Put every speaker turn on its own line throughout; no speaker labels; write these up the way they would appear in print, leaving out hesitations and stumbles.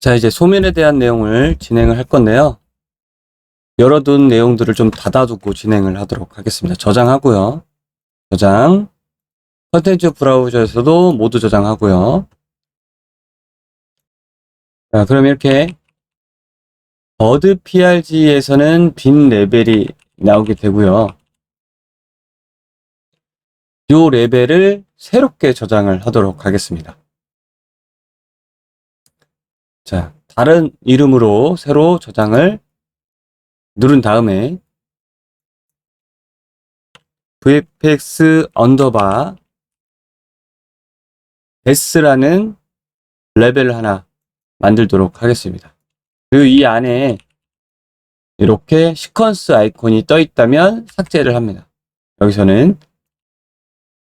자, 이제 소면에 대한 내용을 진행을 할 건데요. 열어둔 내용들을 좀 닫아두고 진행을 하도록 하겠습니다. 저장하고요. 저장. 컨텐츠 브라우저에서도 모두 저장하고요. 자, 그럼 이렇게 버드 PRG에서는 빈 레벨이 나오게 되고요. 이 레벨을 새롭게 저장을 하도록 하겠습니다. 자, 다른 이름으로 새로 저장을 누른 다음에 vpx 언더바 s라는 레벨을 하나 만들도록 하겠습니다. 그리고 이 안에 이렇게 시퀀스 아이콘이 떠 있다면 삭제를 합니다. 여기서는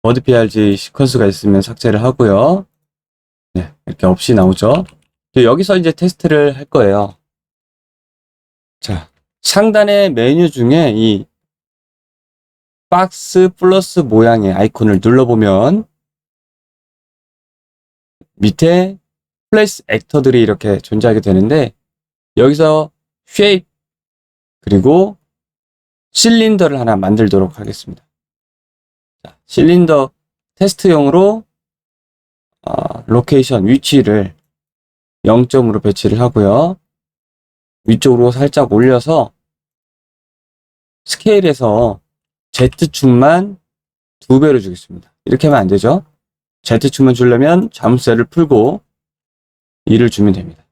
버드 PRG 시퀀스가 있으면 삭제를 하고요. 네, 이렇게 없이 나오죠. 여기서 이제 테스트를 할 거예요. 자, 상단의 메뉴 중에 이 박스 플러스 모양의 아이콘을 눌러보면 밑에 플레이스 액터들이 이렇게 존재하게 되는데, 여기서 쉐입 그리고 실린더를 하나 만들도록 하겠습니다. 자, 실린더 테스트용으로 로케이션 위치를 0점으로 배치를 하고요. 위쪽으로 살짝 올려서 스케일에서 Z축만 2배로 주겠습니다. 이렇게 하면 안 되죠. Z축만 주려면 잠수세를 풀고 2를 주면 됩니다.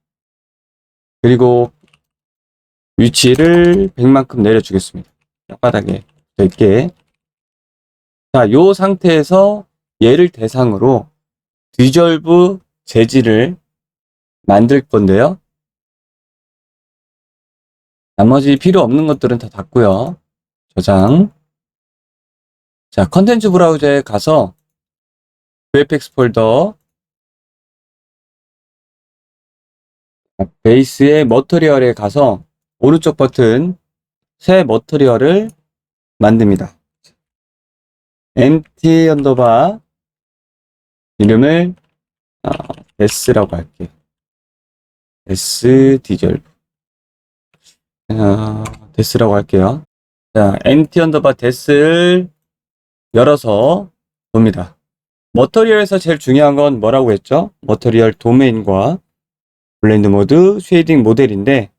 그리고 위치를 100만큼 내려주겠습니다. 땅바닥에 붙어있게. 자, 요 상태에서 얘를 대상으로 디졸브 재질을 만들 건데요. 나머지 필요 없는 것들은 다 닫고요. 저장. 자, 컨텐츠 브라우저에 가서 VFX 폴더 베이스의 머터리얼에 가서 오른쪽 버튼 새 머터리얼을 만듭니다. empty 언더바 이름을 S라고 할게요. S 디졸브 데스라고 할게요. 자, empty 언더바 데스를 열어서 봅니다. 머터리얼에서 제일 중요한 건 뭐라고 했죠? 머터리얼 도메인과 블렌드 모드, 쉐이딩 모델인데,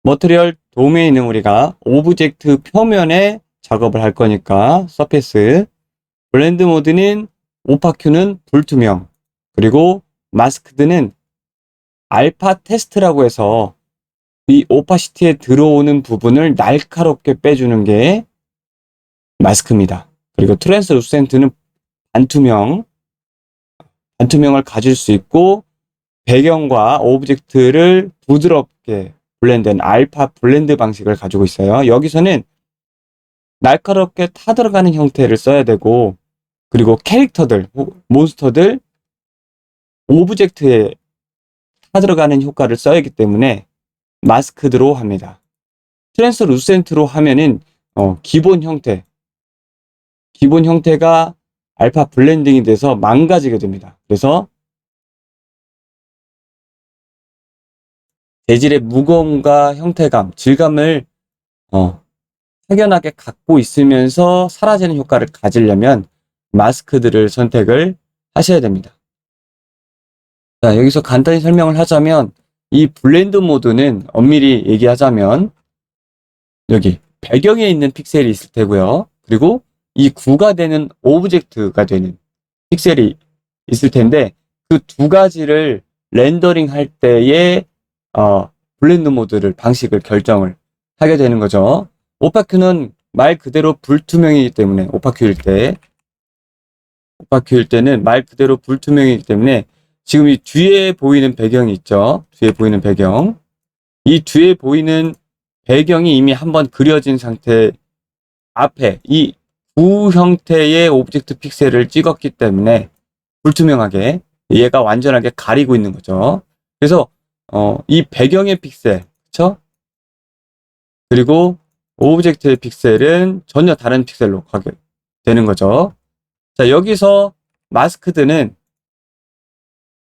머터리얼 도메인은 우리가 오브젝트 표면에 작업을 할 거니까 서페이스, 블렌드 모드는 오파큐는 불투명, 그리고 마스크드는 알파 테스트라고 해서 이 오파시티에 들어오는 부분을 날카롭게 빼주는 게 마스크입니다. 그리고 트랜스루센트는 반투명을 가질 수 있고, 배경과 오브젝트를 부드럽게 블렌드한 알파 블렌드 방식을 가지고 있어요. 여기서는 날카롭게 타들어가는 형태를 써야 되고, 그리고 캐릭터들, 몬스터들, 오브젝트에 타들어가는 효과를 써야 하기 때문에 마스크드로 합니다. 트랜스루센트로 하면은 기본 형태가 알파 블렌딩이 돼서 망가지게 됩니다. 그래서 재질의 무거움과 형태감, 질감을 확연하게 갖고 있으면서 사라지는 효과를 가지려면 마스크들을 선택을 하셔야 됩니다. 자, 여기서 간단히 설명을 하자면 이 블렌드 모드는 엄밀히 얘기하자면 여기 배경에 있는 픽셀이 있을 테고요. 그리고 이 구가 되는 오브젝트가 되는 픽셀이 있을 텐데, 그 두 가지를 렌더링 할 때의 블렌드 모드를 방식을 결정을 하게 되는 거죠. 오파큐는 말 그대로 불투명이기 때문에 오파큐일 때는 말 그대로 불투명이기 때문에 지금 이 뒤에 보이는 배경이 있죠. 뒤에 보이는 배경. 이 뒤에 보이는 배경이 이미 한번 그려진 상태 앞에 이 구 형태의 오브젝트 픽셀을 찍었기 때문에 불투명하게 얘가 완전하게 가리고 있는 거죠. 그래서 이 배경의 픽셀, 그쵸? 그리고 오브젝트의 픽셀은 전혀 다른 픽셀로 가게 되는 거죠. 자, 여기서 마스크드는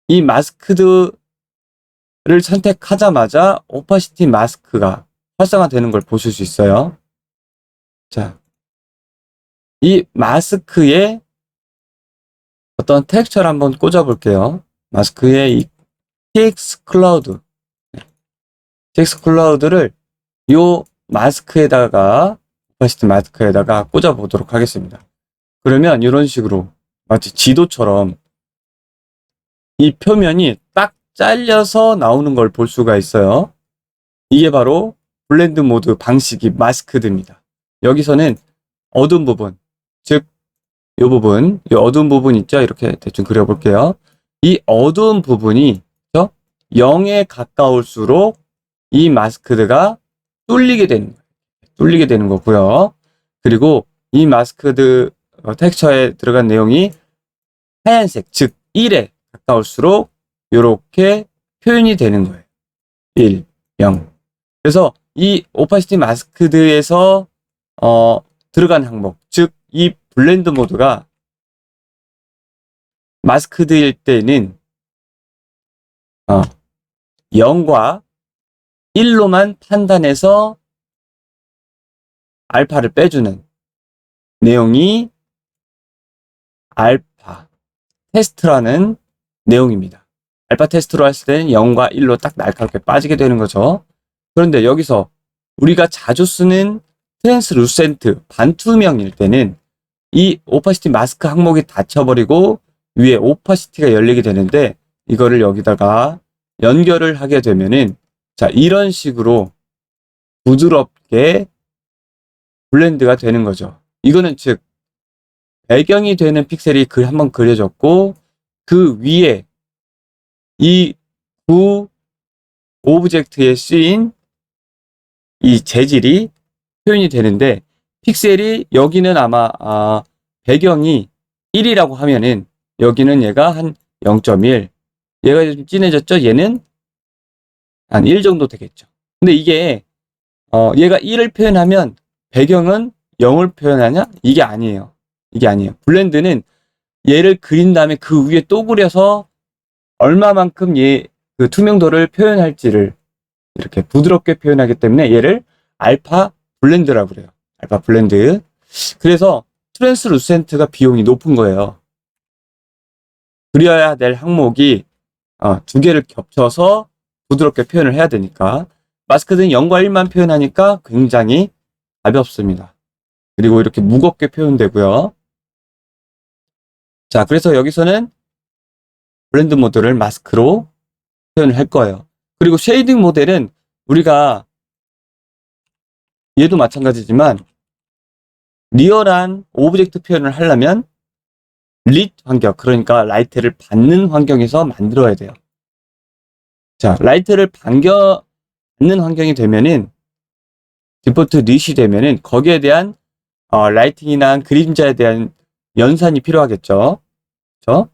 이 마스크드 선택하자마자 오파시티 마스크가 활성화되는 걸 보실 수 있어요. 자, 이 마스크에 어떤 텍스처를 한번 꽂아 볼게요. 마스크에 이 TX 클라우드, TX 클라우드를 요 마스크에다가, 오파시티 마스크에다가 꽂아 보도록 하겠습니다. 그러면 이런 식으로 마치 지도처럼 이 표면이 딱 잘려서 나오는 걸 볼 수가 있어요. 이게 바로 블렌드 모드 방식이 마스크드입니다. 여기서는 어두운 부분, 즉 이 부분, 이 어두운 부분 있죠? 이렇게 대충 그려볼게요. 이 어두운 부분이 0에 가까울수록 이 마스크드가 뚫리게 되는 거고요. 그리고 이 마스크드 텍스처에 들어간 내용이 하얀색, 즉 1에 가까울수록 이렇게 표현이 되는 거예요. 1, 0. 그래서 이 오파시티 마스크드에서 들어간 항목, 즉 이 블렌드 모드가 마스크드일 때는 0과 1로만 판단해서 알파를 빼주는 내용이 알파 테스트라는 내용입니다. 알파 테스트로 했을 때는 0과 1로 딱 날카롭게 빠지게 되는 거죠. 그런데 여기서 우리가 자주 쓰는 트랜스루센트 반투명일 때는 이 오파시티 마스크 항목이 닫혀버리고 위에 오파시티가 열리게 되는데, 이거를 여기다가 연결을 하게 되면은 자, 이런 식으로 부드럽게 블렌드가 되는 거죠. 이거는 즉 배경이 되는 픽셀이 한번 그려졌고, 그 위에 이 구 오브젝트에 쓰인 이 재질이 표현이 되는데, 픽셀이 여기는 아마 배경이 1이라고 하면은 여기는 얘가 한 0.1, 얘가 좀 진해졌죠? 얘는 한 1 정도 되겠죠. 근데 이게 얘가 1을 표현하면 배경은 0을 표현하냐? 이게 아니에요. 블렌드는 얘를 그린 다음에 그 위에 또 그려서 얼마만큼 그 투명도를 표현할지를 이렇게 부드럽게 표현하기 때문에 얘를 알파 블렌드라고 그래요. 알파 블렌드. 그래서 트랜스루센트가 비용이 높은 거예요. 그려야 될 항목이 두 개를 겹쳐서 부드럽게 표현을 해야 되니까. 마스크는 0과 1만 표현하니까 굉장히 가볍습니다. 그리고 이렇게 무겁게 표현되고요. 자, 그래서 여기서는 블렌드 모드를 마스크로 표현을 할 거예요. 그리고 쉐이딩 모델은 우리가 얘도 마찬가지지만 리얼한 오브젝트 표현을 하려면 릿 환경, 그러니까 라이트를 받는 환경에서 만들어야 돼요. 자, 라이트를 받는 환경이 되면은, 디폴트 릿이 되면은 거기에 대한 라이팅이나 그림자에 대한 연산이 필요하겠죠. 그렇죠?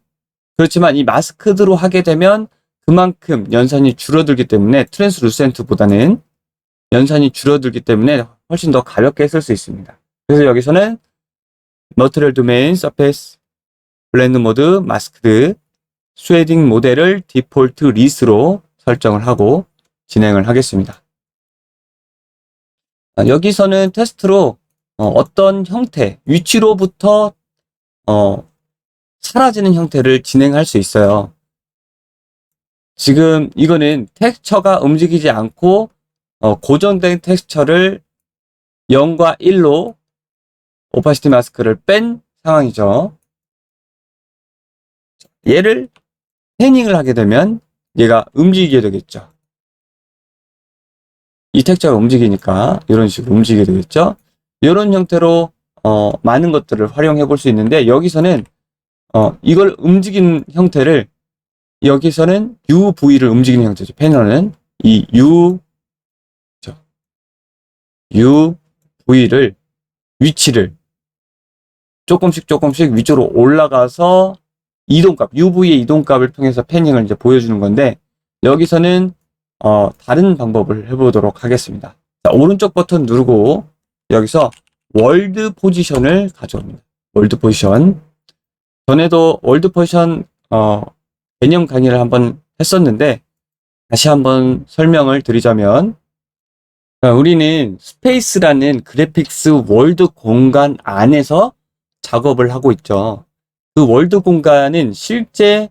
그렇지만 이 마스크드로 하게 되면 그만큼 연산이 줄어들기 때문에, 트랜스루센트보다는 연산이 줄어들기 때문에 훨씬 더 가볍게 쓸 수 있습니다. 그래서 여기서는 머티리얼 도메인, 서페이스, 블렌드 모드, 마스크드, 쉐이딩 모델을 디폴트 릿으로 설정을 하고 진행을 하겠습니다. 여기서는 테스트로 어떤 형태, 위치로부터 사라지는 형태를 진행할 수 있어요. 지금 이거는 텍스처가 움직이지 않고 고정된 텍스처를 0과 1로 오파시티 마스크를 뺀 상황이죠. 얘를 패닝을 하게 되면 얘가 움직이게 되겠죠. 이 텍스처가 움직이니까 이런 식으로 움직이게 되겠죠. 이런 형태로 많은 것들을 활용해 볼 수 있는데, 여기서는 이걸 움직이는 형태를, 여기서는 UV를 움직이는 형태죠. 패널은 이 UV를, 위치를 조금씩 위쪽으로 올라가서 이동값, UV의 이동값을 통해서 패닝을 이제 보여주는 건데, 여기서는 다른 방법을 해보도록 하겠습니다. 자, 오른쪽 버튼 누르고 여기서 월드 포지션을 가져옵니다. 월드 포지션. 전에도 월드 포지션 개념 강의를 한번 했었는데, 다시 한번 설명을 드리자면, 우리는 스페이스라는 그래픽스 월드 공간 안에서 작업을 하고 있죠. 그 월드 공간은 실제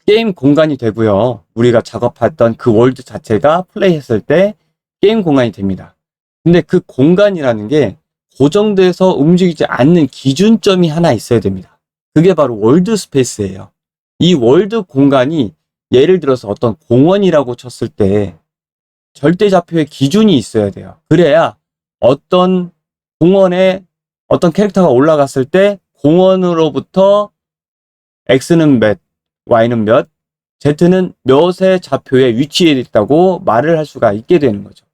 게임 공간이 되고요. 우리가 작업했던 그 월드 자체가 플레이했을 때 게임 공간이 됩니다. 근데 그 공간이라는 게 고정돼서 움직이지 않는 기준점이 하나 있어야 됩니다. 그게 바로 월드 스페이스예요. 이 월드 공간이 예를 들어서 어떤 공원이라고 쳤을 때 절대 좌표의 기준이 있어야 돼요. 그래야 어떤 공원에 어떤 캐릭터가 올라갔을 때 공원으로부터 X는 몇, Y는 몇, Z는 몇의 좌표에 위치해 있다고 말을 할 수가 있게 되는 거죠.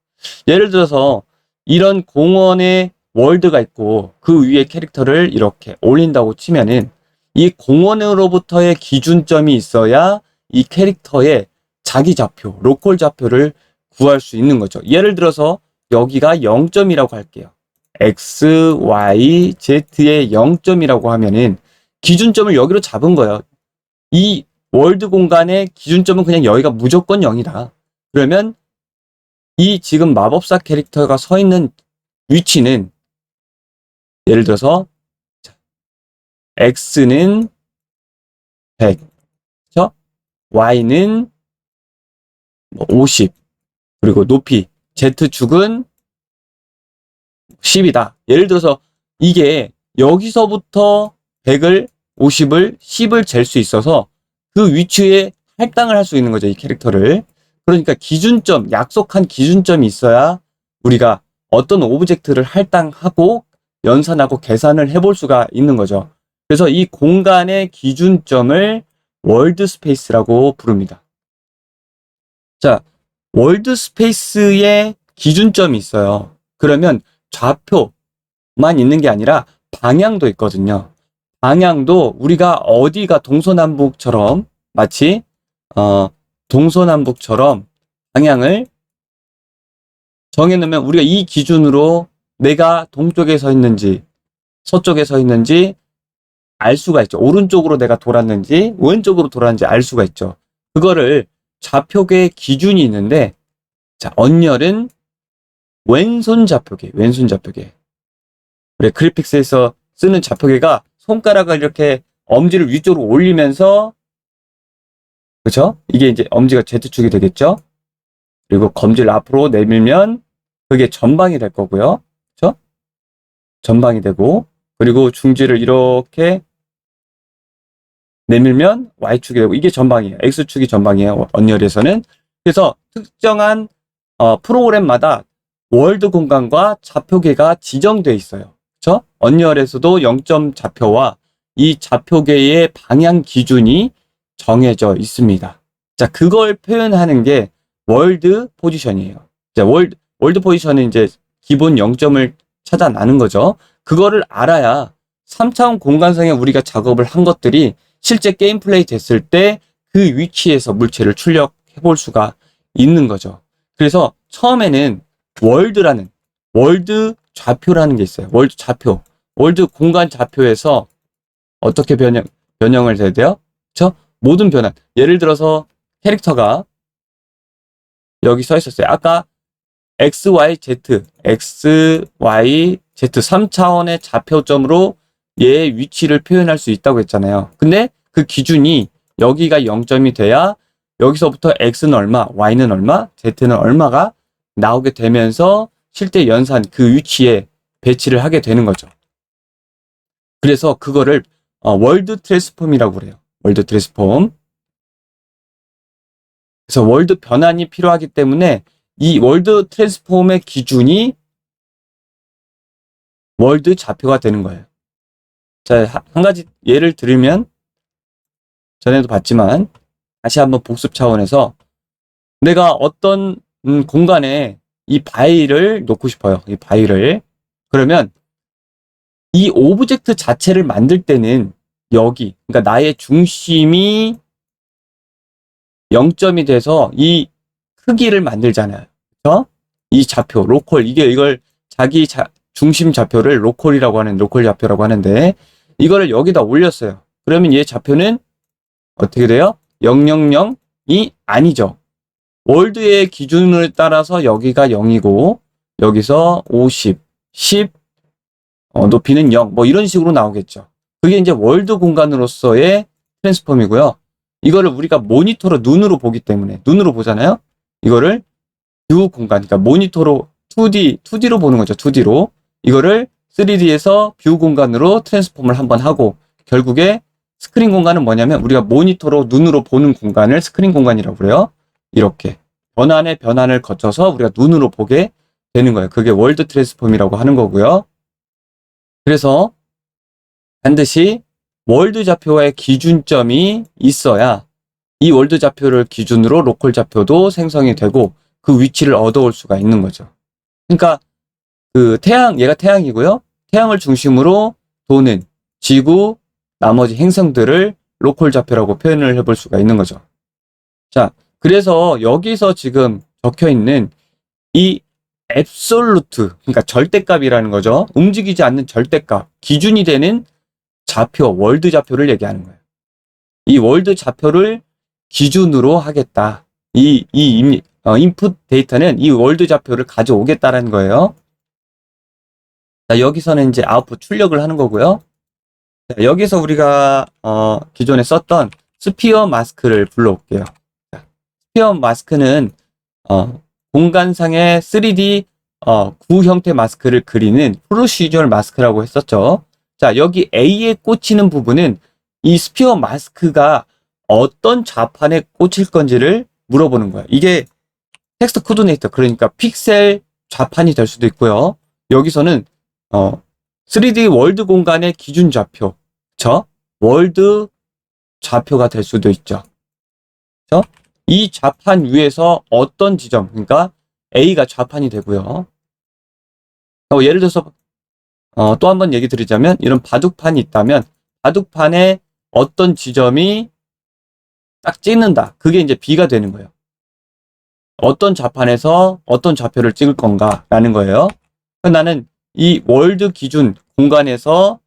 예를 들어서 이런 공원에 월드가 있고 그 위에 캐릭터를 이렇게 올린다고 치면은 이 공원으로부터의 기준점이 있어야 이 캐릭터의 자기 좌표, 로컬 좌표를 구할 수 있는 거죠. 예를 들어서 여기가 0점이라고 할게요. X, Y, Z의 0점이라고 하면은 기준점을 여기로 잡은 거예요. 이 월드 공간의 기준점은 그냥 여기가 무조건 0이다. 그러면 이 지금 마법사 캐릭터가 서 있는 위치는 예를 들어서 X는 100, 그렇죠? Y는 50, 그리고 높이 Z축은 10이다. 예를 들어서 이게 여기서부터 100을 50을 10을 잴 수 있어서 그 위치에 할당을 할 수 있는 거죠. 이 캐릭터를. 그러니까 기준점, 약속한 기준점이 있어야 우리가 어떤 오브젝트를 할당하고 연산하고 계산을 해볼 수가 있는 거죠. 그래서 이 공간의 기준점을 월드 스페이스라고 부릅니다. 자, 월드 스페이스에 기준점이 있어요. 그러면 좌표만 있는 게 아니라 방향도 있거든요. 방향도 우리가 어디가 동서남북처럼 마치 동서남북처럼 방향을 정해놓으면 우리가 이 기준으로 내가 동쪽에 서 있는지 서쪽에 서 있는지 알 수가 있죠. 오른쪽으로 내가 돌았는지 왼쪽으로 돌았는지 알 수가 있죠. 그거를 좌표계의 기준이 있는데, 자, 언열은 왼손 좌표계, 왼손 좌표계. 그래, 그래픽스에서 쓰는 좌표계가 손가락을 이렇게 엄지를 위쪽으로 올리면서, 그렇죠? 이게 이제 엄지가 Z축이 되겠죠? 그리고 검지를 앞으로 내밀면 그게 전방이 될 거고요. 그렇죠? 전방이 되고, 그리고 중지를 이렇게 내밀면 Y축이 되고, 이게 전방이에요. X축이 전방이에요. 언열에서는. 그래서 특정한 프로그램마다 월드 공간과 좌표계가 지정되어 있어요. 그렇죠? 언리얼에서도 0점 좌표와 이 좌표계의 방향 기준이 정해져 있습니다. 자, 그걸 표현하는 게 월드 포지션이에요. 자, 월드 포지션은 이제 기본 0점을 찾아나는 거죠. 그거를 알아야 3차원 공간상에 우리가 작업을 한 것들이 실제 게임 플레이 됐을 때 그 위치에서 물체를 출력해 볼 수가 있는 거죠. 그래서 처음에는 월드 좌표라는 게 있어요. 월드 좌표. 월드 공간 좌표에서 어떻게 변형을 해야 돼요? 그렇죠? 모든 변환. 예를 들어서 캐릭터가 여기 서 있었어요. 아까 X, Y, Z, X, Y, Z 3차원의 좌표점으로 얘의 위치를 표현할 수 있다고 했잖아요. 근데 그 기준이 여기가 0점이 돼야 여기서부터 X는 얼마, Y는 얼마, Z는 얼마가 나오게 되면서 실제 연산 그 위치에 배치를 하게 되는 거죠. 그래서 그거를 월드 트랜스폼이라고 그래요. 월드 트랜스폼. 그래서 월드 변환이 필요하기 때문에 이 월드 트랜스폼의 기준이 월드 좌표가 되는 거예요. 자, 한 가지 예를 들면 전에도 봤지만 다시 한번 복습 차원에서 내가 어떤 공간에 이 바위를 놓고 싶어요. 이 바위를. 그러면 이 오브젝트 자체를 만들 때는 여기, 그러니까 나의 중심이 0점이 돼서 이 크기를 만들잖아요. 그렇죠? 이 좌표, 로컬, 이걸 자기 중심 좌표를 로컬이라고 하는, 로컬 좌표라고 하는데 이거를 여기다 올렸어요. 그러면 얘 좌표는 어떻게 돼요? 000이 아니죠. 월드의 기준을 따라서 여기가 0이고 여기서 50, 10, 높이는 0, 뭐 이런 식으로 나오겠죠. 그게 이제 월드 공간으로서의 트랜스폼이고요. 이거를 우리가 모니터로 눈으로 보기 때문에 눈으로 보잖아요. 이거를 뷰 공간, 그러니까 모니터로 2D로 보는 거죠. 2D로. 이거를 3D에서 뷰 공간으로 트랜스폼을 한번 하고 결국에 스크린 공간은 뭐냐면 우리가 모니터로 눈으로 보는 공간을 스크린 공간이라고 그래요. 이렇게 변환의 변환을 거쳐서 우리가 눈으로 보게 되는 거예요. 그게 월드 트랜스폼이라고 하는 거고요. 그래서 반드시 월드 좌표의 기준점이 있어야 이 월드 좌표를 기준으로 로컬 좌표도 생성이 되고 그 위치를 얻어올 수가 있는 거죠. 그러니까 그 얘가 태양이고요. 태양을 중심으로 도는 지구, 나머지 행성들을 로컬 좌표라고 표현을 해볼 수가 있는 거죠. 자, 그래서 여기서 지금 적혀 있는 이 앱솔루트, 그러니까 절대값이라는 거죠. 움직이지 않는 절대값, 기준이 되는 좌표, 월드 좌표를 얘기하는 거예요. 이 월드 좌표를 기준으로 하겠다. 인풋 데이터는 이 월드 좌표를 가져오겠다라는 거예요. 자, 여기서는 이제 아웃풋 출력을 하는 거고요. 자, 여기서 우리가 기존에 썼던 스피어 마스크를 불러올게요. 자, 스피어 마스크는 공간상의 3D 구 형태 마스크를 그리는 프로시저럴 마스크라고 했었죠. 자, 여기 A에 꽂히는 부분은 이 스피어 마스크가 어떤 좌판에 꽂힐 건지를 물어보는 거야. 이게 텍스트 코디네이터, 그러니까 픽셀 좌판이 될 수도 있고요. 여기서는 3D 월드 공간의 기준 좌표, 월드 좌표가 될 수도 있죠. 이 좌판 위에서 어떤 지점, 그러니까 A가 좌판이 되고요. 예를 들어서 또 한 번 얘기 드리자면 이런 바둑판이 있다면 바둑판에 어떤 지점이 딱 찍는다. 그게 이제 B가 되는 거예요. 어떤 좌판에서 어떤 좌표를 찍을 건가라는 거예요. 나는 이 월드 기준 공간에서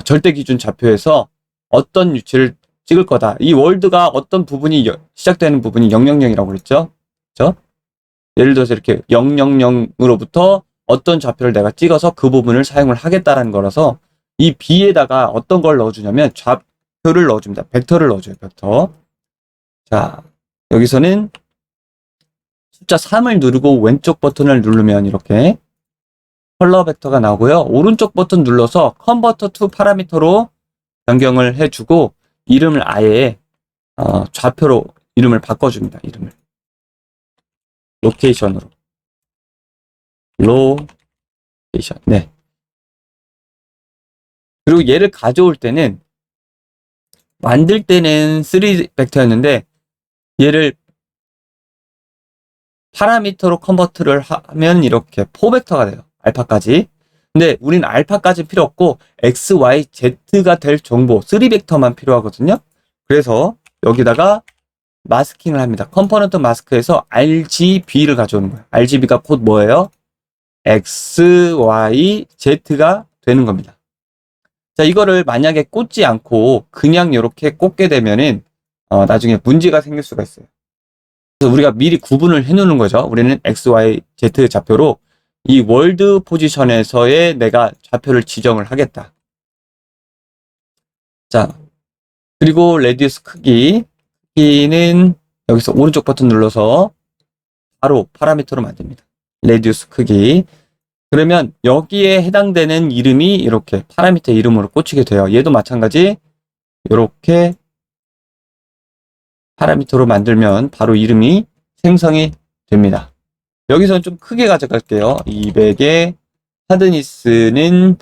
절대 기준 좌표에서 어떤 위치를 찍을 거다. 이 월드가 어떤 부분이 시작되는 부분이 000이라고 그랬죠. 그렇죠? 예를 들어서 이렇게 000으로부터 어떤 좌표를 내가 찍어서 그 부분을 사용을 하겠다라는 거라서 이 B에다가 어떤 걸 넣어주냐면 좌표를 넣어줍니다. 벡터를 넣어줘요. 벡터. 자, 여기서는 숫자 3을 누르고 왼쪽 버튼을 누르면 이렇게 컬러 벡터가 나오고요. 오른쪽 버튼 눌러서 컨버터 투 파라미터로 변경을 해주고 이름을 아예 좌표로 이름을 바꿔줍니다. 이름을 로케이션으로. 로케이션. 네. 그리고 얘를 가져올 때는 만들 때는 3 벡터였는데 얘를 파라미터로 컨버트를 하면 이렇게 4 벡터가 돼요. 알파까지. 근데 우리는 알파까지 필요 없고 X, Y, Z가 될 정보 3 벡터만 필요하거든요. 그래서 여기다가 마스킹을 합니다. 컴포넌트 마스크에서 RGB를 가져오는 거예요. RGB가 곧 뭐예요? X, Y, Z가 되는 겁니다. 자, 이거를 만약에 꽂지 않고 그냥 이렇게 꽂게 되면은 나중에 문제가 생길 수가 있어요. 그래서 우리가 미리 구분을 해 놓는 거죠. 우리는 X, Y, Z 좌표로 이 월드 포지션에서의 내가 좌표를 지정을 하겠다. 자, 그리고 레디우스 크기는 여기서 오른쪽 버튼 눌러서 바로 파라미터로 만듭니다. 레디우스 크기. 그러면 여기에 해당되는 이름이 이렇게 파라미터 이름으로 꽂히게 돼요. 얘도 마찬가지 이렇게 파라미터로 만들면 바로 이름이 생성이 됩니다. 여기서는 좀 크게 가져갈게요. 200에 하드니스는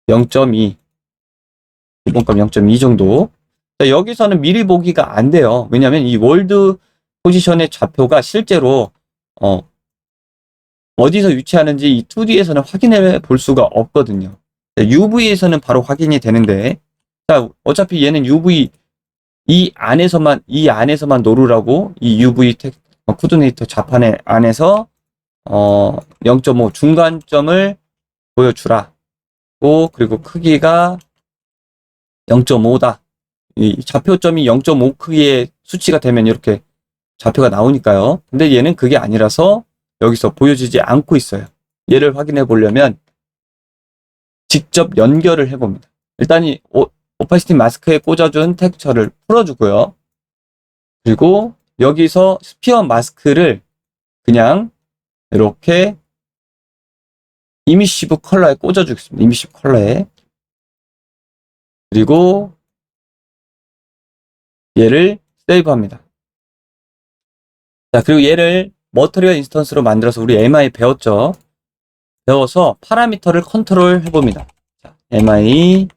0.2 기본값 0.2 정도. 자, 여기서는 미리 보기가 안 돼요. 왜냐하면 이 월드 포지션의 좌표가 실제로 어디서 위치하는지 이 2D에서는 확인해 볼 수가 없거든요. UV에서는 바로 확인이 되는데, 자, 어차피 얘는 UV 이 안에서만 노르라고 이 UV 코디네이터 좌판의 안에서 0.5 중간점을 보여주라. 그리고 크기가 0.5다. 이 좌표점이 0.5 크기의 수치가 되면 이렇게 좌표가 나오니까요. 근데 얘는 그게 아니라서 여기서 보여지지 않고 있어요. 얘를 확인해 보려면 직접 연결을 해봅니다. 일단 이 오파시티 마스크에 꽂아준 텍스처를 풀어주고요. 그리고 여기서 스피어 마스크를 그냥 이렇게 이미시브 컬러에 꽂아주겠습니다. 이미시브 컬러에. 그리고 얘를 세이브합니다. 자, 그리고 얘를 머터리얼 인스턴스로 만들어서 우리 MI 배웠죠? 배워서 파라미터를 컨트롤 해봅니다. 자, MI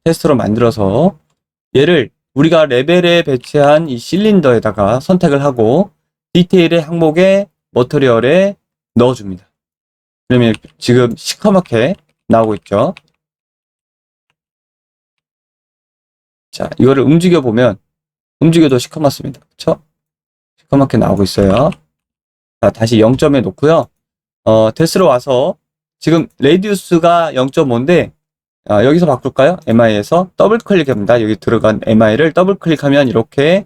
테스트로 만들어서 얘를 우리가 레벨에 배치한 이 실린더에다가 선택을 하고 디테일의 항목에 머터리얼에 넣어줍니다. 그러면 지금 시커멓게 나오고 있죠. 자, 이거를 움직여 보면 움직여도 시커멓습니다. 그쵸? 시커멓게 나오고 있어요. 자, 다시 0점에 놓고요. 데스로 와서 지금 레디우스가 0.5인데 여기서 바꿀까요? MI에서 더블 클릭합니다. 여기 들어간 MI를 더블 클릭하면 이렇게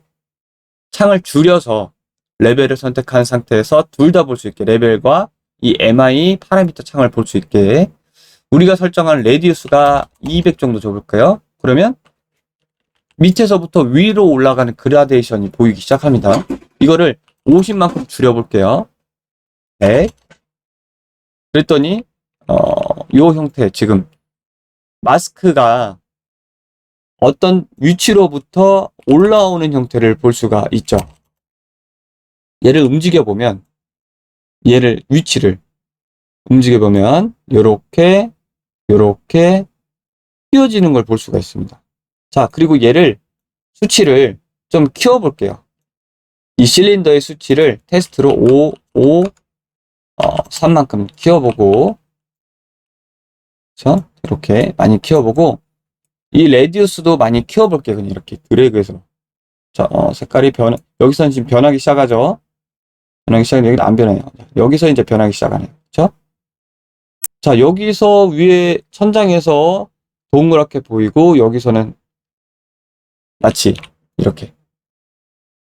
창을 줄여서 레벨을 선택한 상태에서 둘 다 볼 수 있게 레벨과 이 MI 파라미터 창을 볼 수 있게 우리가 설정한 레디우스가 200 정도 줘볼까요? 그러면 밑에서부터 위로 올라가는 그라데이션이 보이기 시작합니다. 이거를 50만큼 줄여볼게요. 100. 그랬더니 요 형태 지금 마스크가 어떤 위치로부터 올라오는 형태를 볼 수가 있죠. 얘를 움직여보면 얘를 위치를 움직여보면 요렇게 휘어지는 걸 볼 수가 있습니다. 자, 그리고 얘를 수치를 좀 키워볼게요. 이 실린더의 수치를 테스트로 3만큼 키워보고, 그렇죠? 이렇게 많이 키워보고, 이 레디우스도 많이 키워볼게요. 그냥 이렇게 드래그해서. 자, 색깔이 여기서는 지금 변하기 시작하죠? 변하기 시작하는데 여기는 안 변해요. 여기서 이제 변하기 시작하네요. 그렇죠? 자, 여기서 위에 천장에서 동그랗게 보이고, 여기서는 마치 이렇게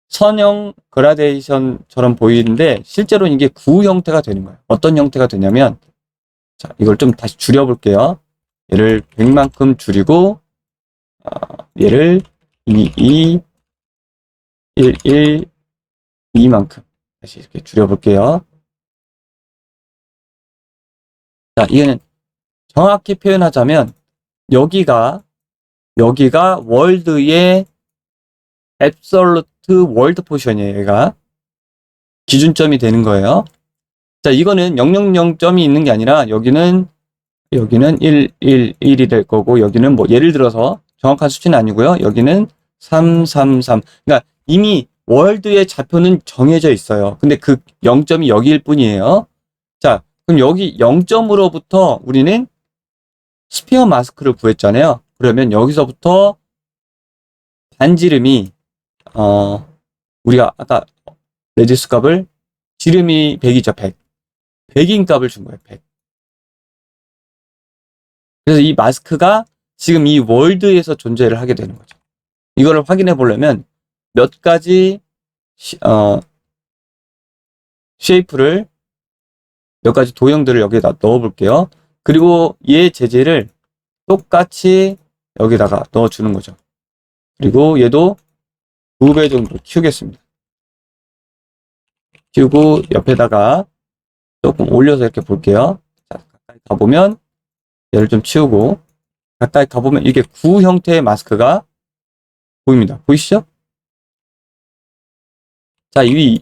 선형 그라데이션처럼 보이는데 실제로는 이게 구 형태가 되는 거예요. 어떤 형태가 되냐면 자, 이걸 좀 다시 줄여볼게요. 얘를 100만큼 줄이고 얘를 1, 2만큼 다시 이렇게 줄여볼게요. 자, 이거는 정확히 표현하자면 여기가 월드의 앱솔루트 월드 포지션이에요. 얘가 기준점이 되는 거예요. 자, 이거는 000점이 있는 게 아니라 여기는 1, 1이 될 거고 여기는 뭐 예를 들어서 정확한 수치는 아니고요. 여기는 3, 3, 3. 그러니까 이미 월드의 좌표는 정해져 있어요. 근데 그 0점이 여기일 뿐이에요. 자, 그럼 여기 0점으로부터 우리는 스피어 마스크를 구했잖아요. 그러면 여기서부터 반지름이 우리가 아까 레디스 값을 지름이 100이죠. 100. 100인 값을 준 거예요. 100. 그래서 이 마스크가 지금 이 월드에서 존재를 하게 되는 거죠. 이거를 확인해 보려면 몇 가지 쉐이프를 몇 가지 도형들을 여기다 넣어 볼게요. 그리고 얘 재질을 똑같이 여기다가 넣어 주는 거죠. 그리고 얘도 2배 정도 키우겠습니다. 키우고 옆에다가 조금 올려서 이렇게 볼게요. 자, 가까이 가보면 얘를 좀 치우고 가까이 가보면 이게 구 형태의 마스크가 보입니다. 보이시죠? 자, 이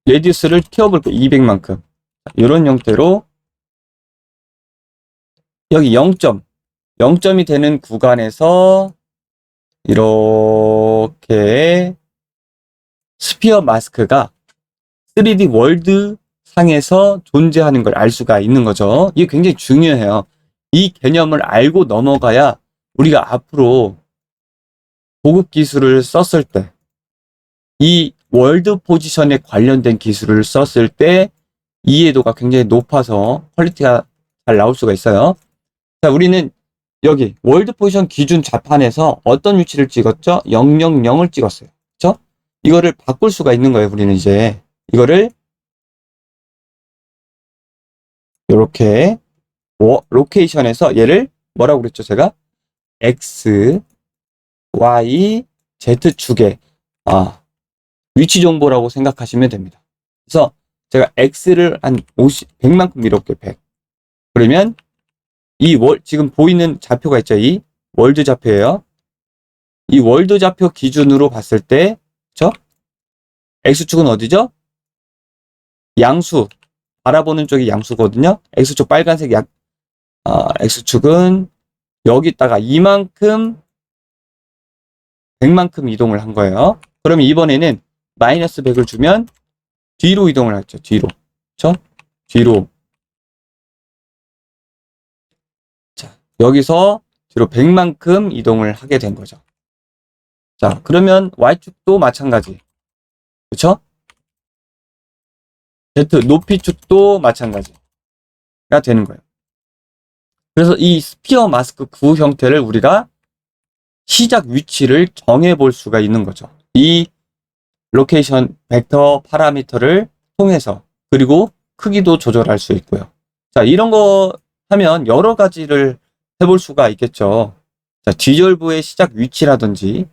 레디우스를 키워볼게요. 200만큼. 이런 형태로 여기 0점이 되는 구간에서 이렇게 스피어 마스크가 3D 월드 상에서 존재하는 걸 알 수가 있는 거죠. 이게 굉장히 중요해요. 이 개념을 알고 넘어가야 우리가 앞으로 고급 기술을 썼을 때, 이 월드 포지션에 관련된 기술을 썼을 때 이해도가 굉장히 높아서 퀄리티가 잘 나올 수가 있어요. 자, 우리는 여기 월드 포지션 기준 좌판에서 어떤 위치를 찍었죠? 000을 찍었어요. 그렇죠? 이거를 바꿀 수가 있는 거예요. 우리는 이제 이거를 이렇게 로케이션에서 얘를 뭐라고 그랬죠? 제가 X, Y, Z축에 위치 정보라고 생각하시면 됩니다. 그래서 제가 X를 한 100만큼 밀어볼게요. 100. 그러면 지금 보이는 좌표가 있죠? 이 월드 좌표예요. 이 월드 좌표 기준으로 봤을 때, 그쵸? X축은 어디죠? 양수. 바라보는 쪽이 양수거든요. X축 빨간색 X축은 여기다가 이만큼 100만큼 이동을 한 거예요. 그러면 이번에는 마이너스 100을 주면 뒤로 이동을 하죠. 뒤로. 그쵸? 뒤로. 자, 여기서 뒤로 100만큼 이동을 하게 된 거죠. 자, 그러면 Y축도 마찬가지. 그쵸? Z 높이축도 마찬가지가 되는 거예요. 그래서 이 스피어 마스크 9 형태를 우리가 시작 위치를 정해 볼 수가 있는 거죠. 이 로케이션 벡터 파라미터를 통해서, 그리고 크기도 조절할 수 있고요. 자, 이런 거 하면 여러 가지를 해볼 수가 있겠죠. 자, 디졸브의 시작 위치라든지,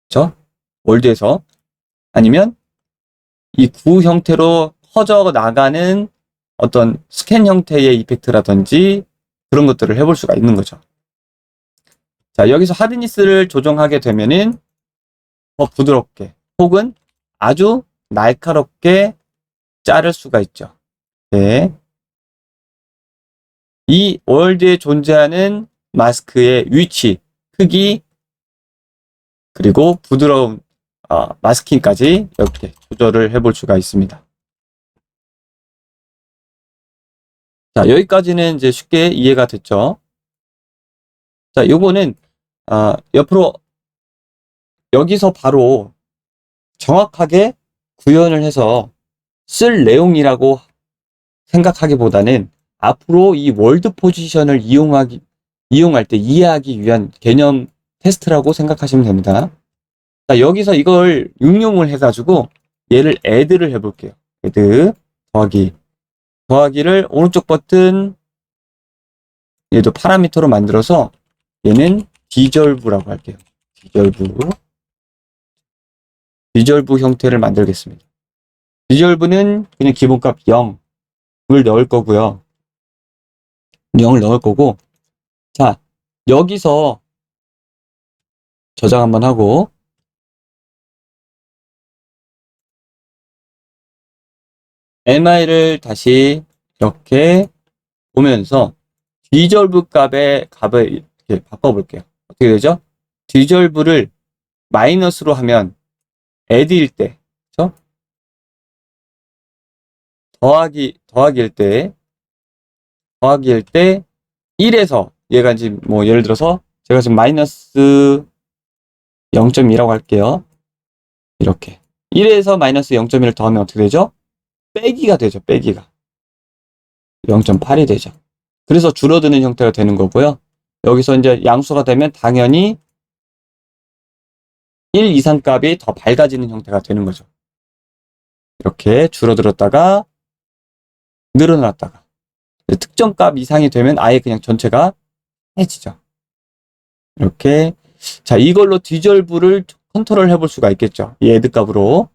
그쵸? 월드에서, 아니면 이 9 형태로 퍼져 나가는 어떤 스캔 형태의 이펙트라든지 그런 것들을 해볼 수가 있는 거죠. 자, 여기서 하드니스를 조정하게 되면은 더 부드럽게 혹은 아주 날카롭게 자를 수가 있죠. 네. 이 월드에 존재하는 마스크의 위치, 크기, 그리고 부드러운 마스킹까지 이렇게 조절을 해볼 수가 있습니다. 자, 여기까지는 이제 쉽게 이해가 됐죠. 자, 요거는 옆으로 여기서 바로 정확하게 구현을 해서 쓸 내용이라고 생각하기보다는 앞으로 이 월드 포지션을 이용할 때 이해하기 위한 개념 테스트라고 생각하시면 됩니다. 자, 여기서 이걸 응용을 해가지고 얘를 add를 해볼게요. add 더하기를 오른쪽 버튼 얘도 파라미터로 만들어서 얘는 디졸브라고 할게요. 디졸브 형태를 만들겠습니다. 디졸브는 그냥 기본값 0을 넣을 거고요. 0을 넣을 거고, 자, 여기서 저장 한번 하고, mi를 다시 이렇게 보면서 디졸브 값을 이렇게 바꿔볼게요. 어떻게 되죠? 디졸브를 마이너스로 하면 add일 때, 그쵸? 더하기일 때 1에서 얘가 지금 뭐 예를 들어서 제가 지금 마이너스 0.2라고 할게요. 이렇게 1에서 마이너스 0.1을 더하면 어떻게 되죠? 빼기가 되죠. 빼기가 0.8이 되죠. 그래서 줄어드는 형태가 되는 거고요. 여기서 이제 양수가 되면 당연히 1 이상 값이 더 밝아지는 형태가 되는 거죠. 이렇게 줄어들었다가 늘어났다가 특정 값 이상이 되면 아예 그냥 전체가 해지죠. 이렇게. 자, 이걸로 디졸브를 컨트롤 해볼 수가 있겠죠. 이 add 값으로.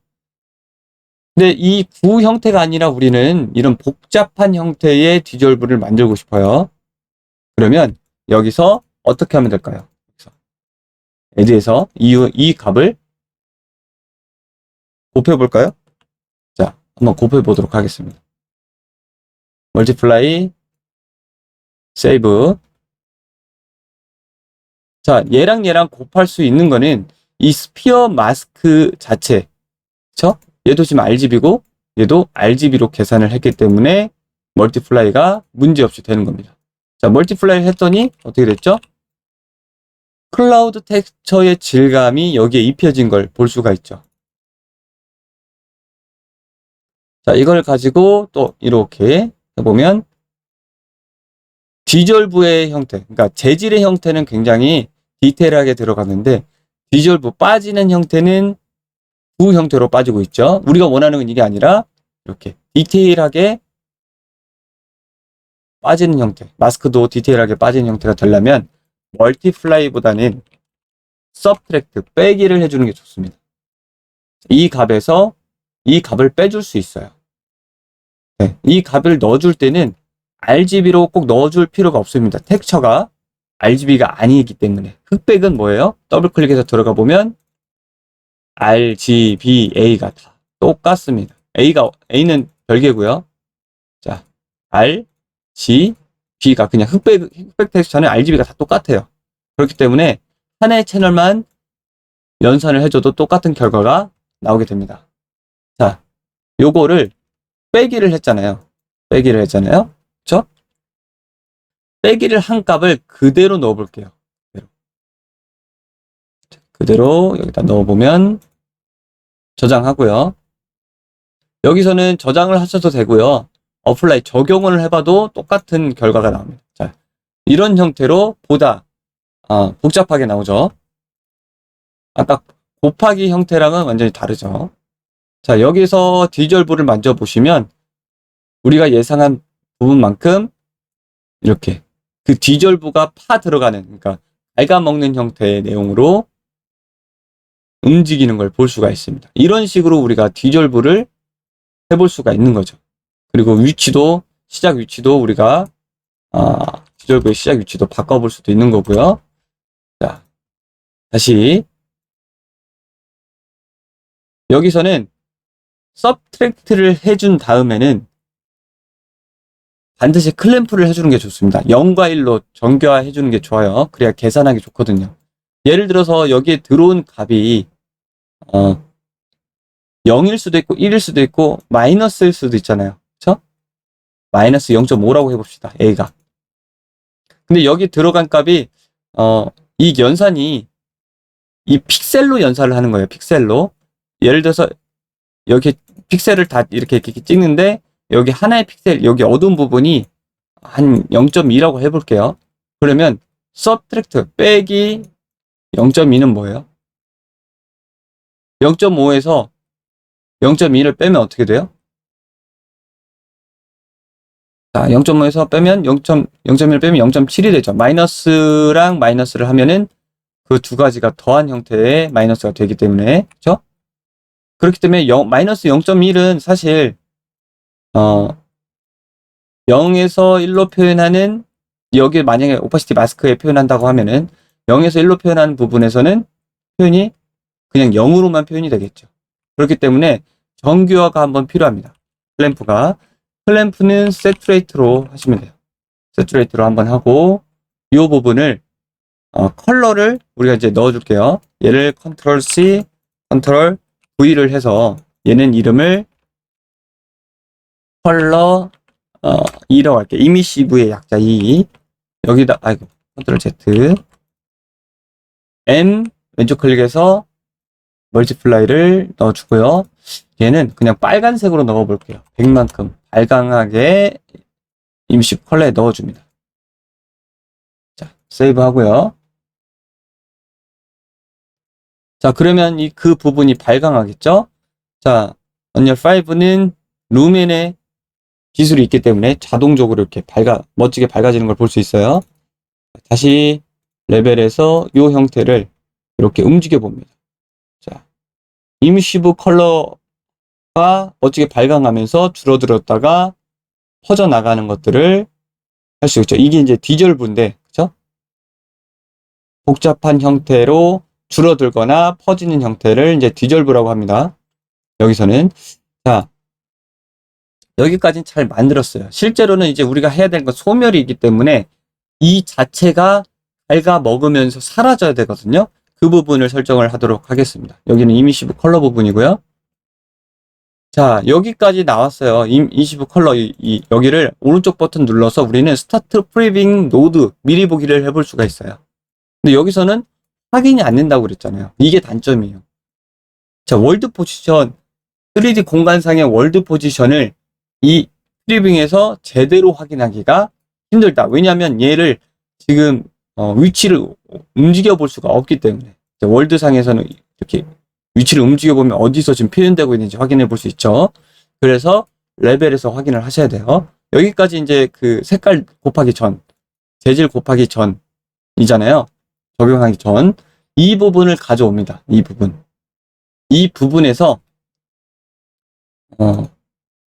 근데 이 9 형태가 아니라 우리는 이런 복잡한 형태의 디졸브를 만들고 싶어요. 그러면 여기서 어떻게 하면 될까요? add에서 이 값을 곱해볼까요? 자, 한번 곱해보도록 하겠습니다. 멀티플라이, 세이브. 자, 얘랑 곱할 수 있는 거는 이 스피어 마스크 자체, 그쵸? 얘도 지금 RGB고 얘도 RGB로 계산을 했기 때문에 멀티플라이가 문제없이 되는 겁니다. 자, 멀티플라이 했더니 어떻게 됐죠? 클라우드 텍스처의 질감이 여기에 입혀진 걸 볼 수가 있죠. 자, 이걸 가지고 또 이렇게 해보면 디졸브의 형태, 그러니까 재질의 형태는 굉장히 디테일하게 들어갔는데 디졸브 빠지는 형태는 두 형태로 빠지고 있죠. 우리가 원하는 건 이게 아니라 이렇게 디테일하게 빠지는 형태, 마스크도 디테일하게 빠지는 형태가 되려면 멀티플라이보다는 서브트랙트, 빼기를 해주는 게 좋습니다. 이 값에서 이 값을 빼줄 수 있어요. 네, 이 값을 넣어줄 때는 RGB로 꼭 넣어줄 필요가 없습니다. 텍스처가 RGB가 아니기 때문에. 흑백은 뭐예요? 더블 클릭해서 들어가 보면 RGBA가 다 똑같습니다. A는 별개고요. 자, RGB가 그냥 흑백 텍스처는 RGB가 다 똑같아요. 그렇기 때문에 하나의 채널만 연산을 해줘도 똑같은 결과가 나오게 됩니다. 자, 요거를 빼기를 했잖아요. 그쵸? 빼기를 한 값을 그대로 넣어볼게요. 그대로 여기다 넣어보면 저장하고요. 여기서는 저장을 하셔도 되고요. 어플라이 적용을 해봐도 똑같은 결과가 나옵니다. 자, 이런 형태로 보다 복잡하게 나오죠. 아까 곱하기 형태랑은 완전히 다르죠. 자, 여기서 디졸브를 만져보시면 우리가 예상한 부분만큼 이렇게 그 디졸브가 파 들어가는, 그러니까 갉아먹는 형태의 내용으로 움직이는 걸 볼 수가 있습니다. 이런 식으로 우리가 디졸브를 해볼 수가 있는 거죠. 그리고 위치도, 시작 위치도 우리가 디졸브의 시작 위치도 바꿔볼 수도 있는 거고요. 자, 다시 여기서는 서브트랙트를 해준 다음에는 반드시 클램프를 해주는 게 좋습니다. 0과 1로 정교화 해주는 게 좋아요. 그래야 계산하기 좋거든요. 예를 들어서 여기에 들어온 값이 0일 수도 있고 1일 수도 있고 마이너스일 수도 있잖아요. 그쵸? 마이너스 0.5라고 해봅시다. A가. 근데 여기 들어간 값이 이 연산이 이 픽셀로 연산을 하는 거예요. 픽셀로. 예를 들어서 여기 픽셀을 다 이렇게 찍는데 여기 하나의 픽셀, 여기 어두운 부분이 한 0.2라고 해볼게요. 그러면 subtract 빼기 0.2는 뭐예요? 0.5에서 0.2를 빼면 어떻게 돼요? 자, 0.5에서 빼면 0.1을 빼면 0.7이 되죠. 마이너스랑 마이너스를 하면은 그 두 가지가 더한 형태의 마이너스가 되기 때문에, 그렇죠? 그렇기 때문에 마이너스 0.1은 사실 0에서 1로 표현하는, 여기 만약에 오파시티 마스크에 표현한다고 하면은 0에서 1로 표현하는 부분에서는 표현이 그냥 0으로만 표현이 되겠죠. 그렇기 때문에 정교화가 한번 필요합니다. 클램프는 세츄레이트로 하시면 돼요. 세츄레이트로 한번 하고 이 부분을 컬러를 우리가 이제 넣어줄게요. 얘를 컨트롤 C, 컨트롤 V를 해서 얘는 이름을 컬러 2라고 할게요. 이미시브의 약자 2. 여기다 컨트롤 Z, M 왼쪽 클릭해서 멀티플라이를 넣어주고요. 얘는 그냥 빨간색으로 넣어볼게요. 100만큼 발광하게 이미시브 컬러에 넣어줍니다. 자, 세이브 하고요. 자, 그러면 그 부분이 발광하겠죠? 자, 언리얼 5는 루멘의 기술이 있기 때문에 자동적으로 이렇게 멋지게 밝아지는 걸 볼 수 있어요. 다시 레벨에서 이 형태를 이렇게 움직여 봅니다. 자, 이미시브 컬러가 멋지게 발광하면서 줄어들었다가 퍼져나가는 것들을 할 수 있죠. 이게 이제 디졸브인데, 그쵸? 복잡한 형태로 줄어들거나 퍼지는 형태를 이제 디졸브라고 합니다. 여기서는. 자, 여기까지는 잘 만들었어요. 실제로는 이제 우리가 해야 되는 건 소멸이기 때문에 이 자체가 갉아먹으면서 사라져야 되거든요. 그 부분을 설정을 하도록 하겠습니다. 여기는 이미시브 컬러 부분이고요. 자, 여기까지 나왔어요. 이미시브 컬러 여기를 오른쪽 버튼 눌러서 우리는 스타트 프리빙 노드 미리 보기를 해볼 수가 있어요. 근데 여기서는 확인이 안 된다고 그랬잖아요. 이게 단점이에요. 자, 월드 포지션, 3D 공간상의 월드 포지션을 이 프리빙에서 제대로 확인하기가 힘들다. 왜냐하면 얘를 지금 위치를 움직여 볼 수가 없기 때문에 월드상에서는 이렇게 위치를 움직여보면 어디서 지금 표현되고 있는지 확인해 볼 수 있죠. 그래서 레벨에서 확인을 하셔야 돼요. 여기까지 이제 그 색깔 곱하기 전, 재질 곱하기 전이잖아요. 적용하기 전. 이 부분을 가져옵니다. 이 부분. 이 부분에서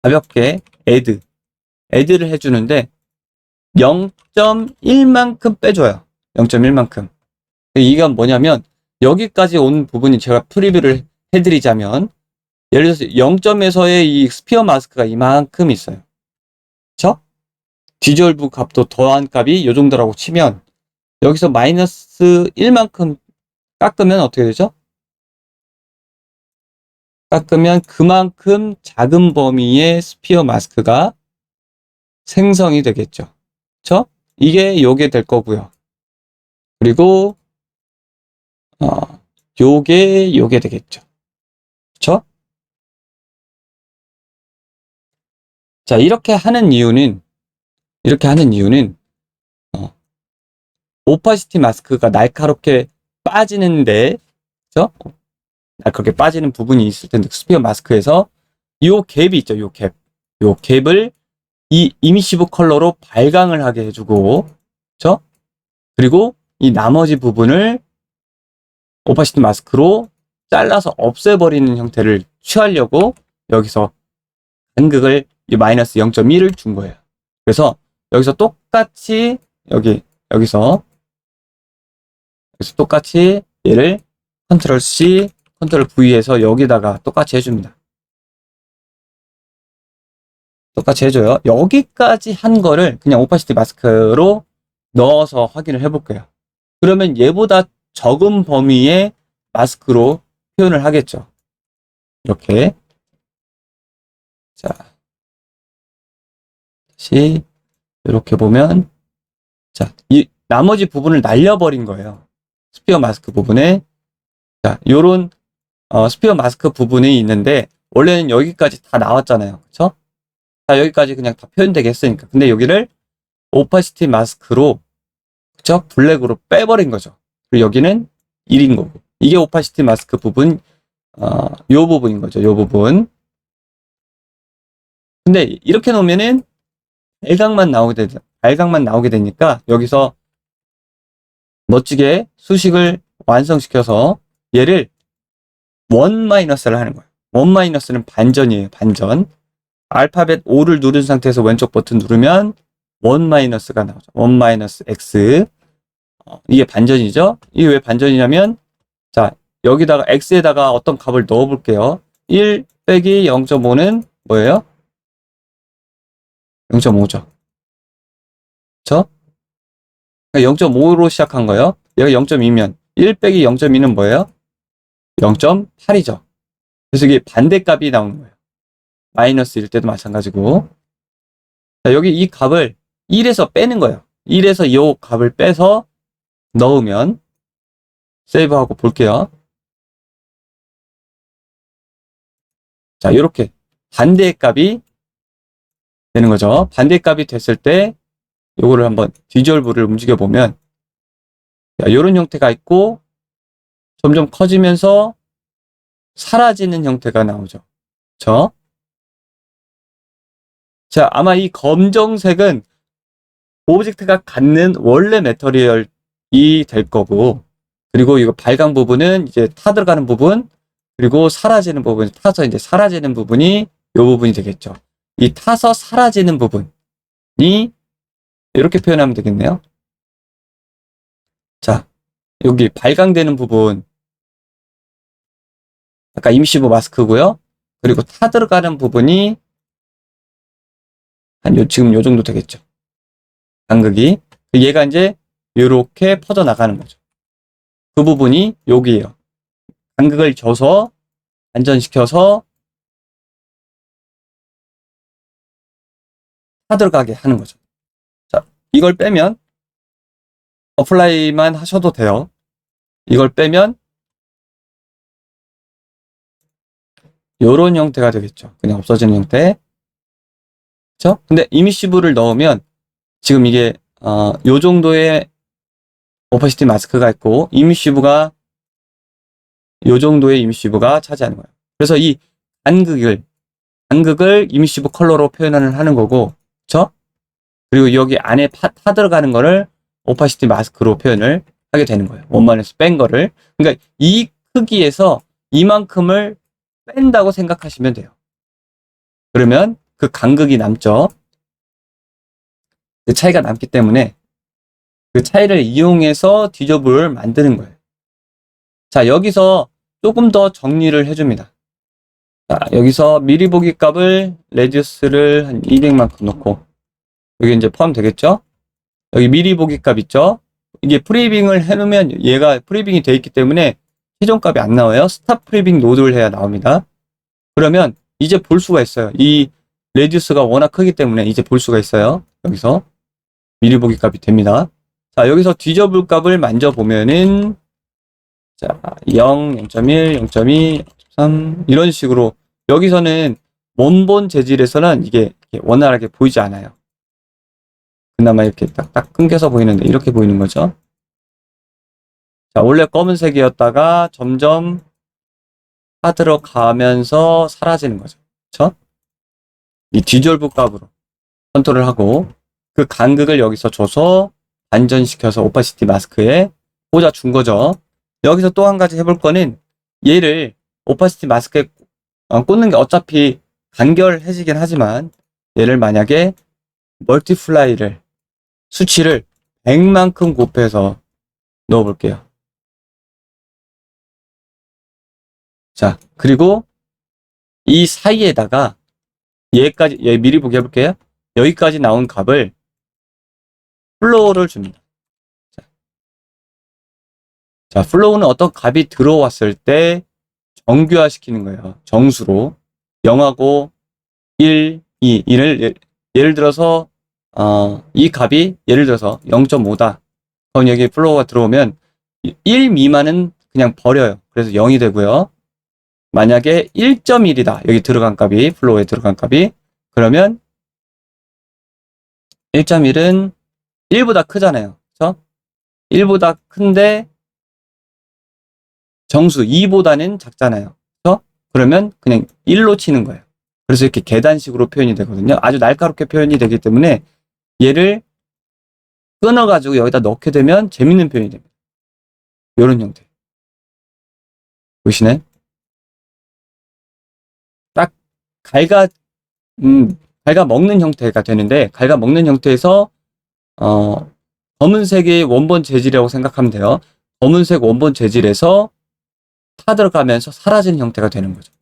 가볍게 애드를 해주는데 0.1만큼 빼줘요. 0.1만큼. 이건 뭐냐면 여기까지 온 부분이 제가 프리뷰를 해드리자면 예를 들어서 0점에서의 이 스피어 마스크가 이만큼 있어요. 그쵸? 디졸브 값도 더한 값이 이 정도라고 치면 여기서 마이너스 1만큼 깎으면 어떻게 되죠? 깎으면 그만큼 작은 범위의 스피어 마스크가 생성이 되겠죠. 그쵸? 이게 요게 될 거고요. 그리고 요게 되겠죠. 그쵸? 자, 이렇게 하는 이유는 오파시티 마스크가 날카롭게 빠지는데, 그죠? 날카롭게 빠지는 부분이 있을 텐데, 스피어 마스크에서 요 갭이 있죠, 요 갭. 요 갭을 이 이미시브 컬러로 발광을 하게 해주고, 그죠? 그리고 이 나머지 부분을 오파시티 마스크로 잘라서 없애버리는 형태를 취하려고 여기서 간극을 이 마이너스 0.1을 준 거예요. 그래서 여기서 똑같이 여기서 똑같이 얘를 컨트롤 C, 컨트롤 V에서 여기다가 똑같이 해줍니다. 똑같이 해줘요. 여기까지 한 거를 그냥 오파시티 마스크로 넣어서 확인을 해볼게요. 그러면 얘보다 적은 범위의 마스크로 표현을 하겠죠. 이렇게. 자, 다시 이렇게 보면 자, 이 나머지 부분을 날려버린 거예요. 스피어 마스크 부분에. 자, 요런 스피어 마스크 부분이 있는데 원래는 여기까지 다 나왔잖아요. 그쵸? 자, 여기까지 그냥 다 표현되게 했으니까. 근데 여기를 오파시티 마스크로 그쵸? 블랙으로 빼버린 거죠. 그리고 여기는 1인 거고. 이게 오파시티 마스크 부분, 요 부분인 거죠. 요 부분. 근데 이렇게 놓으면은 발광만 나오게 되니까 여기서 멋지게 수식을 완성시켜서 얘를 원 마이너스를 하는 거예요. 원 마이너스는 반전이에요. 반전. 알파벳 5를 누른 상태에서 왼쪽 버튼 누르면 원 마이너스가 나오죠. 원 마이너스 x. 이게 반전이죠. 이게 왜 반전이냐면 자, 여기다가 x에다가 어떤 값을 넣어 볼게요. 1 빼기 0.5는 뭐예요? 0.5죠. 그쵸? 0.5로 시작한 거예요. 얘가 0.2면 1 빼기 0.2는 뭐예요? 0.8이죠. 그래서 이게 반대값이 나오는 거예요. 마이너스일 때도 마찬가지고. 자, 여기 이 값을 1에서 빼는 거예요. 1에서 이 값을 빼서 넣으면 세이브하고 볼게요. 자, 이렇게 반대의 값이 되는 거죠. 반대의 값이 됐을 때 요거를 한번 디졸브를 움직여 보면 이런 형태가 있고 점점 커지면서 사라지는 형태가 나오죠. 그렇죠? 자, 아마 이 검정색은 오브젝트가 갖는 원래 매터리얼이 될 거고, 그리고 이거 발광 부분은 이제 타 들어가는 부분, 그리고 사라지는 부분, 타서 이제 사라지는 부분이 이 부분이 되겠죠. 이 타서 사라지는 부분이 이렇게 표현하면 되겠네요. 자, 여기 발광되는 부분, 아까 임시브 마스크고요. 그리고 타 들어가는 부분이 지금 요 정도 되겠죠. 간극이. 얘가 이제 이렇게 퍼져나가는 거죠. 그 부분이 여기에요. 간극을 줘서 안전시켜서 타 들어가게 하는 거죠. 자, 이걸 빼면 어플라이만 하셔도 돼요. 이걸 빼면 요런 형태가 되겠죠. 그냥 없어지는 형태. 그쵸? 근데 이미시브를 넣으면 지금 이게 요 정도의 오퍼시티 마스크가 있고 이미시브가 요 정도의 이미시브가 차지하는 거예요. 그래서 이 간극을 이미시브 컬러로 표현을 하는 거고, 그쵸? 그리고 여기 안에 파 들어가는 거를 오파시티 마스크로 표현을 하게 되는 거예요. 원반에서 뺀 거를. 그러니까 이 크기에서 이만큼을 뺀다고 생각하시면 돼요. 그러면 그 간극이 남죠. 그 차이가 남기 때문에 그 차이를 이용해서 디저블을 만드는 거예요. 자, 여기서 조금 더 정리를 해줍니다. 자, 여기서 미리 보기 값을 레디우스를 한 200만큼 넣고, 여기 이제 포함되겠죠? 여기 미리 보기 값 있죠? 이게 프리빙을 해놓으면 얘가 프리빙이 돼 있기 때문에 최종값이 안 나와요. 스탑 프리빙 노드를 해야 나옵니다. 그러면 이제 볼 수가 있어요. 이 레디우스가 워낙 크기 때문에 이제 볼 수가 있어요. 여기서 미리 보기 값이 됩니다. 자, 여기서 디저블 값을 만져보면은, 자, 0, 0.1, 0.2, 0.3 이런 식으로 여기서는 원본 재질에서는 이게 원활하게 보이지 않아요. 그나마 이렇게 딱딱 끊겨서 보이는데 이렇게 보이는 거죠. 자, 원래 검은색이었다가 점점 파 들어가면서 사라지는 거죠. 그쵸? 이 디졸브 값으로 컨트롤을 하고 그 간극을 여기서 줘서 반전시켜서 오파시티 마스크에 꽂아준 거죠. 여기서 또 한 가지 해볼 거는 얘를 오파시티 마스크에 꽂는 게 어차피 간결해지긴 하지만 얘를 만약에 멀티플라이를 수치를 100만큼 곱해서 넣어볼게요. 자, 그리고 이 사이에다가 얘 미리 보기 해볼게요. 여기까지 나온 값을 플로우를 줍니다. 자, 플로우는 어떤 값이 들어왔을 때 정규화 시키는 거예요. 정수로 0하고 1, 2, 예를 들어서 이 값이 예를 들어서 0.5다. 그럼 여기 플로우가 들어오면 1 미만은 그냥 버려요. 그래서 0이 되고요. 만약에 1.1이다. 여기 들어간 값이 플로우에 들어간 값이 그러면 1.1은 1보다 크잖아요. 그렇죠? 1보다 큰데 정수 2보다는 작잖아요. 그렇죠? 그러면 그냥 1로 치는 거예요. 그래서 이렇게 계단식으로 표현이 되거든요. 아주 날카롭게 표현이 되기 때문에 얘를 끊어가지고 여기다 넣게 되면 재밌는 표현이 됩니다. 이런 형태. 보이시나요? 딱 갉아먹는 형태가 되는데 갉아먹는 형태에서 검은색이 원본 재질이라고 생각하면 돼요. 검은색 원본 재질에서 타 들어가면서 사라진 형태가 되는 거죠.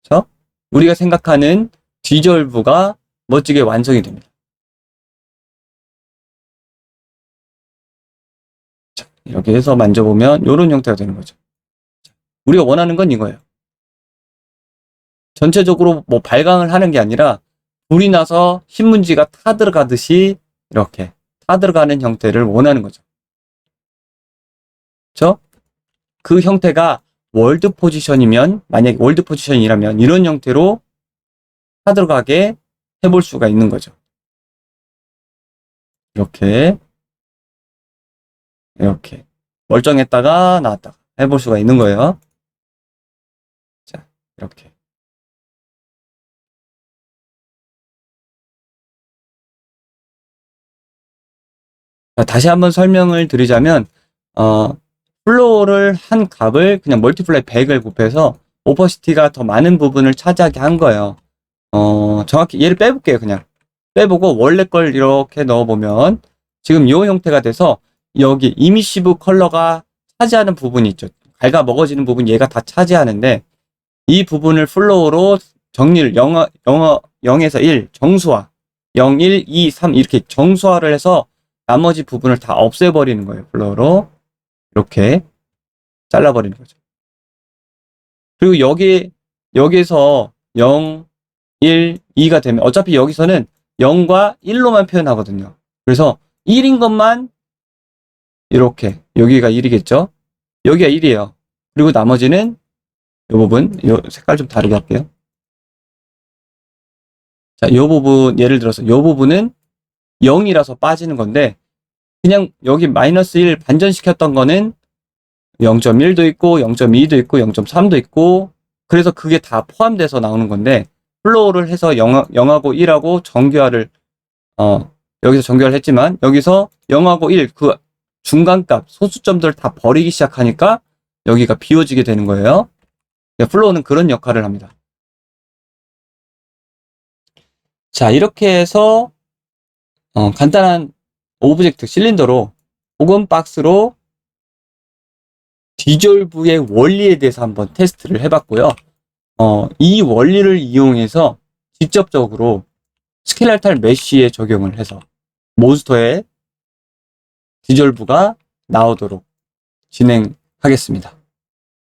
그렇죠? 우리가 생각하는 디졸브가 멋지게 완성이 됩니다. 자, 이렇게 해서 만져보면 이런 형태가 되는 거죠. 우리가 원하는 건 이거예요. 전체적으로 뭐 발광을 하는 게 아니라 불이 나서 신문지가 타 들어가듯이 이렇게 타 들어가는 형태를 원하는 거죠. 그렇죠? 그 형태가 월드 포지션이면 만약에 월드 포지션이라면 이런 형태로 타 들어가게 해볼 수가 있는 거죠. 이렇게 멀쩡했다가 나왔다가 해볼 수가 있는 거예요. 자, 이렇게. 자, 다시 한번 설명을 드리자면 플로어를 한 값을 그냥 멀티플라이 100을 곱해서 오퍼시티가 더 많은 부분을 차지하게 한 거예요. 정확히 얘를 빼볼게요. 그냥 빼보고 원래 걸 이렇게 넣어보면 지금 이 형태가 돼서 여기 이미시브 컬러가 차지하는 부분이 있죠. 갉아먹어지는 부분 얘가 다 차지하는데 이 부분을 플로어로 정리를 0에서 1 정수화 0, 1, 2, 3 이렇게 정수화를 해서 나머지 부분을 다 없애버리는 거예요. 플로어로 이렇게 잘라버리는 거죠. 그리고 여기에서 0, 1, 2가 되면 어차피 여기서는 0과 1로만 표현하거든요. 그래서 1인 것만 이렇게 여기가 1이겠죠. 여기가 1이에요. 그리고 나머지는 이 부분, 이 색깔 좀 다르게 할게요. 자, 이 부분 예를 들어서 이 부분은 0이라서 빠지는 건데 그냥 여기 마이너스 1 반전시켰던 거는 0.1도 있고 0.2도 있고 0.3도 있고 그래서 그게 다 포함돼서 나오는 건데 플로우를 해서 0하고 1하고 정규화를 여기서 정규화를 했지만 여기서 0하고 1 그 중간값 소수점들을 다 버리기 시작하니까 여기가 비워지게 되는 거예요. 플로우는 그런 역할을 합니다. 자, 이렇게 해서 간단한 오브젝트 실린더로 혹은 박스로 디졸브의 원리에 대해서 한번 테스트를 해봤고요. 이 원리를 이용해서 직접적으로 스켈레탈 메쉬에 적용을 해서 몬스터의 디졸브가 나오도록 진행하겠습니다.